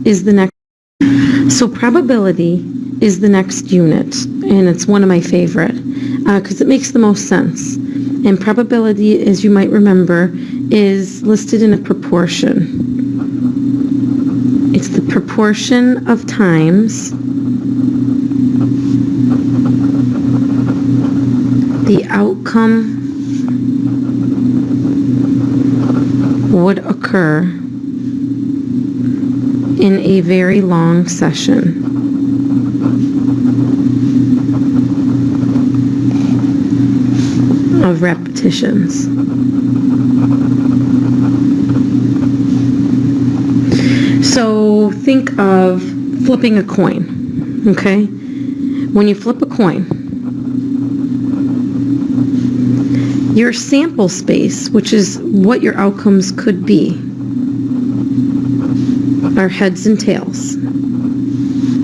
is the next. So probability is the next unit, and it's one of my favorite because it makes the most sense. And probability, as you might remember, is listed in a proportion. It's the proportion of times the outcome would occur in a very long session. Of repetitions. So think of flipping a coin, okay? When you flip a coin, your sample space, which is what your outcomes could be, are heads and tails.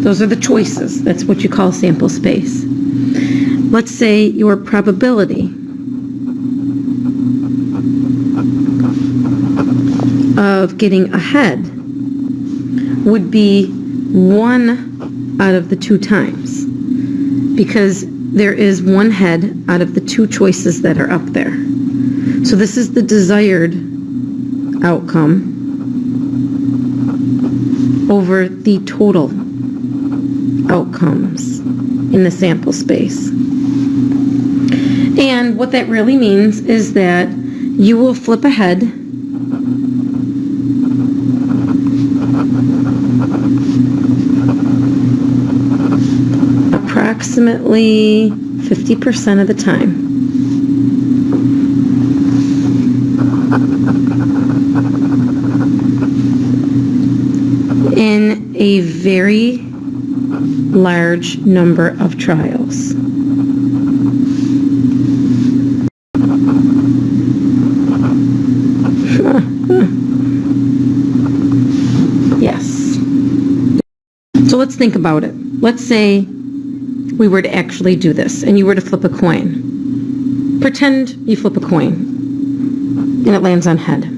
Those are the choices. That's what you call sample space. Let's say your probability of getting a head would be 1 out of the 2 times, because there is 1 head out of the 2 choices that are up there. So this is the desired outcome over the total outcomes in the sample space. And what that really means is that you will flip a head approximately 50% of the time. In a very large number of trials. Yes. So let's think about it. Let's say we were to actually do this and you were to flip a coin. Pretend you flip a coin and it lands on head.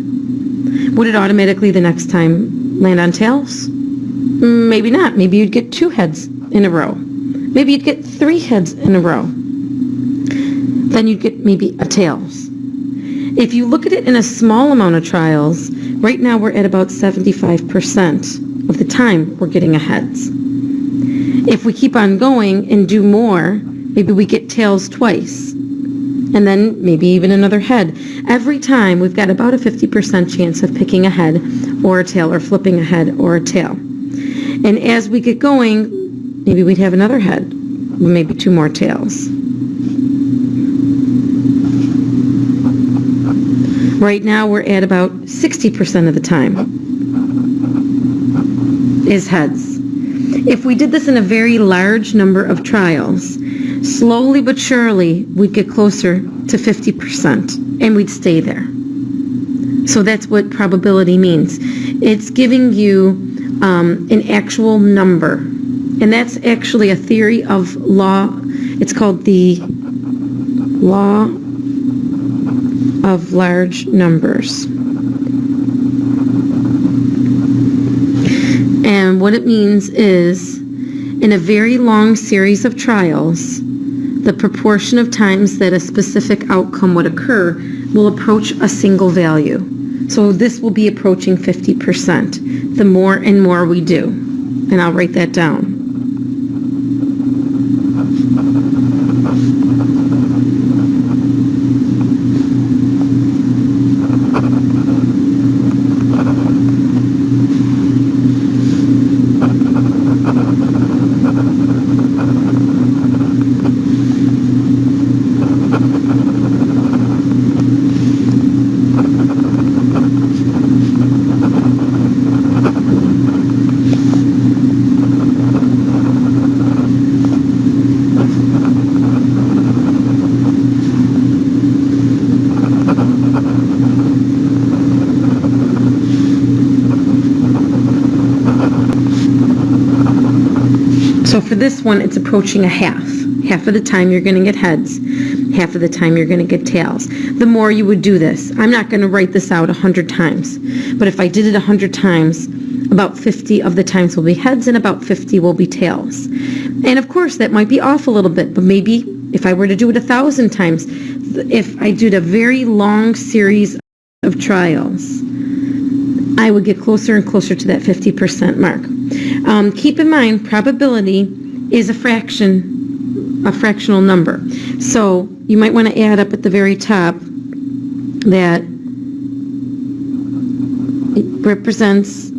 Would it automatically the next time land on tails? Maybe not. Maybe you'd get 2 heads in a row. Maybe you'd get 3 heads in a row. Then you'd get maybe a tails. If you look at it in a small amount of trials, right now we're at about 75% of the time we're getting a heads. If we keep on going and do more, maybe we get tails twice, and then maybe even another head. Every time we've got about a 50% chance of picking a head or a tail, or flipping a head or a tail. And as we get going, maybe we'd have another head, maybe 2 more tails. Right now we're at about 60% of the time is heads. If we did this in a very large number of trials, slowly but surely we'd get closer to 50% and we'd stay there. So that's what probability means. It's giving you an actual number, and that's actually a theory of law. It's called the law of large numbers. And what it means is, in a very long series of trials, the proportion of times that a specific outcome would occur will approach a single value. So this will be approaching 50% the more and more we do. And I'll write that down. So for this one, it's approaching a half. Half of the time you're going to get heads. Half of the time you're going to get tails. The more you would do this, I'm not going to write this out 100 times, but if I did it 100 times, About 50 of the times will be heads and about 50 will be tails. And of course, that might be off a little bit, but maybe if I were to do it 1,000 times, if I did a very long series of trials, I would get closer and closer to that 50% mark. Keep in mind, probability is a fractional number. So you might want to add up at the very top that it represents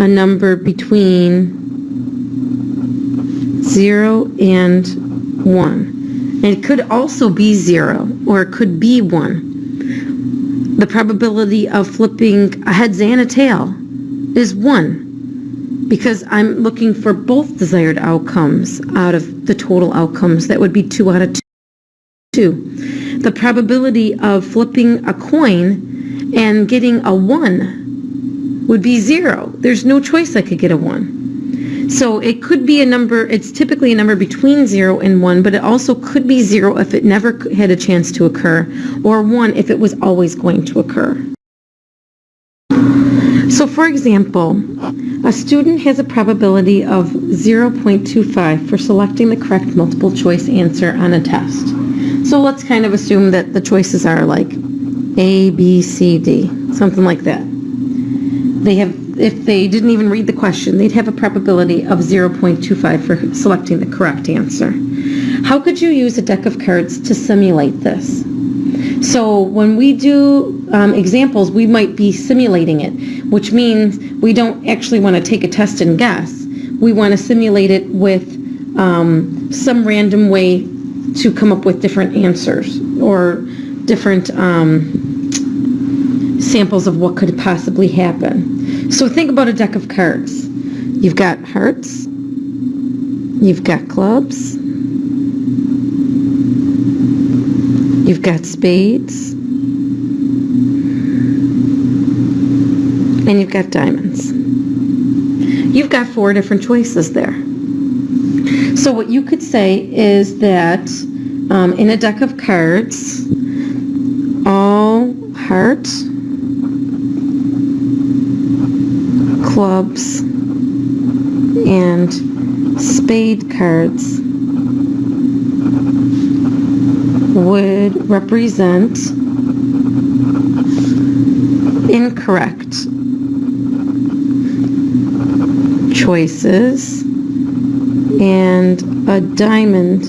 a number between 0 and 1. And it could also be 0, or it could be 1. The probability of flipping a heads and a tail is 1, because I'm looking for both desired outcomes out of the total outcomes. That would be 2 out of 2. The probability of flipping a coin and getting a 1 would be 0. There's no choice I could get a 1. So it could be a number, it's typically a number between 0 and 1, but it also could be 0 if it never had a chance to occur, or 1 if it was always going to occur. So for example, a student has a probability of 0.25 for selecting the correct multiple choice answer on a test. So let's kind of assume that the choices are like A, B, C, D, something like that. If they didn't even read the question, they'd have a probability of 0.25 for selecting the correct answer. How could you use a deck of cards to simulate this? So when we do examples, we might be simulating it, which means we don't actually want to take a test and guess. We want to simulate it with some random way to come up with different answers or different samples of what could possibly happen. So think about a deck of cards. You've got hearts, you've got clubs, you've got spades, and you've got diamonds. You've got 4 different choices there. So what you could say is that in a deck of cards, all heart, clubs, and spade cards would represent incorrect choices, and a diamond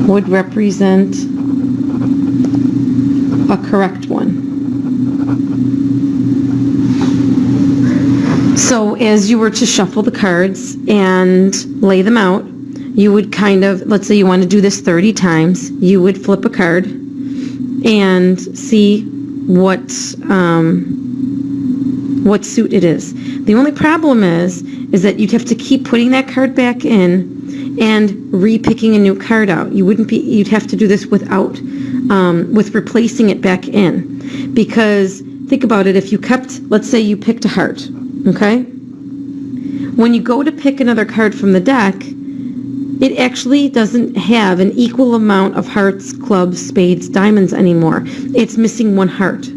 would represent a correct one. So as you were to shuffle the cards and lay them out, you would kind of, let's say you want to do this 30 times, you would flip a card and see what suit it is. The only problem is that you'd have to keep putting that card back in and re-picking a new card out. You'd have to do this with replacing it back in. Because think about it, if you let's say you picked a heart, okay? When you go to pick another card from the deck, it actually doesn't have an equal amount of hearts, clubs, spades, diamonds anymore. It's missing 1 heart.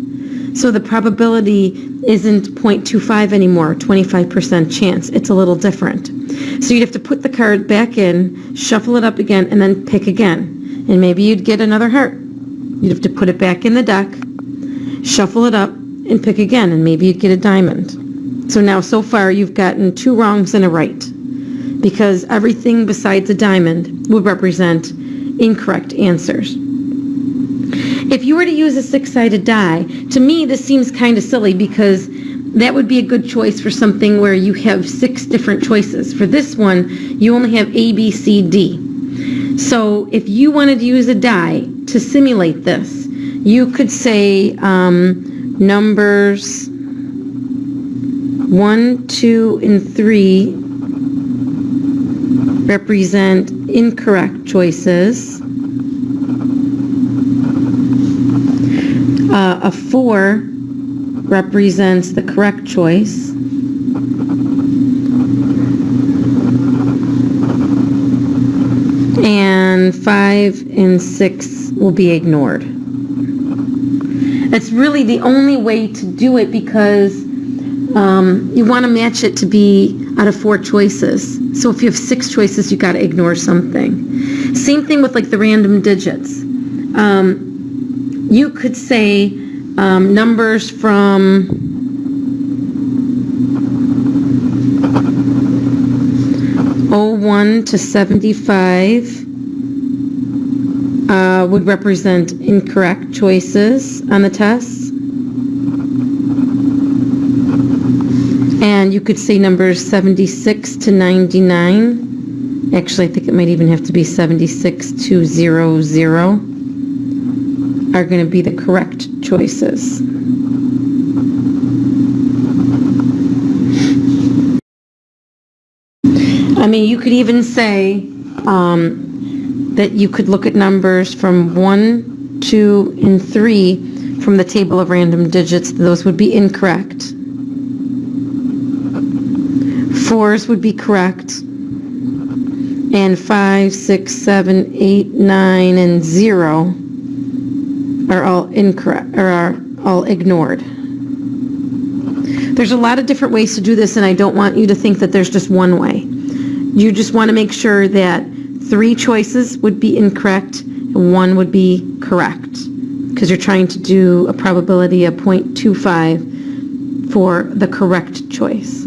So the probability isn't 0.25 anymore, 25% chance. It's a little different. So you'd have to put the card back in, shuffle it up again, and then pick again. And maybe you'd get another heart. You'd have to put it back in the deck, shuffle it up, and pick again, and maybe you'd get a diamond. So now, so far, you've gotten 2 wrongs and a right, because everything besides a diamond would represent incorrect answers. If you were to use a 6-sided die, to me this seems kind of silly, because that would be a good choice for something where you have 6 different choices. For this one, you only have A, B, C, D. So if you wanted to use a die to simulate this, you could say numbers 1, 2, and 3 represent incorrect choices. A 4 represents the correct choice. And 5 and 6 will be ignored. It's really the only way to do it because you want to match it to be out of 4 choices. So if you have 6 choices, you got to ignore something. Same thing with like the random digits. You could say numbers from 01 to 75 would represent incorrect choices on the test. And you could say numbers 76 to 99. Actually, I think it might even have to be 76 to 00 are going to be the correct choices. I mean, you could even say that you could look at numbers from 1, 2, and 3 from the table of random digits. Those would be incorrect. 4s would be correct. And 5, 6, 7, 8, 9, and 0 are all incorrect, or are all ignored. There's a lot of different ways to do this, and I don't want you to think that there's just one way. You just want to make sure that 3 choices would be incorrect and 1 would be correct, because you're trying to do a probability of 0.25 for the correct choice.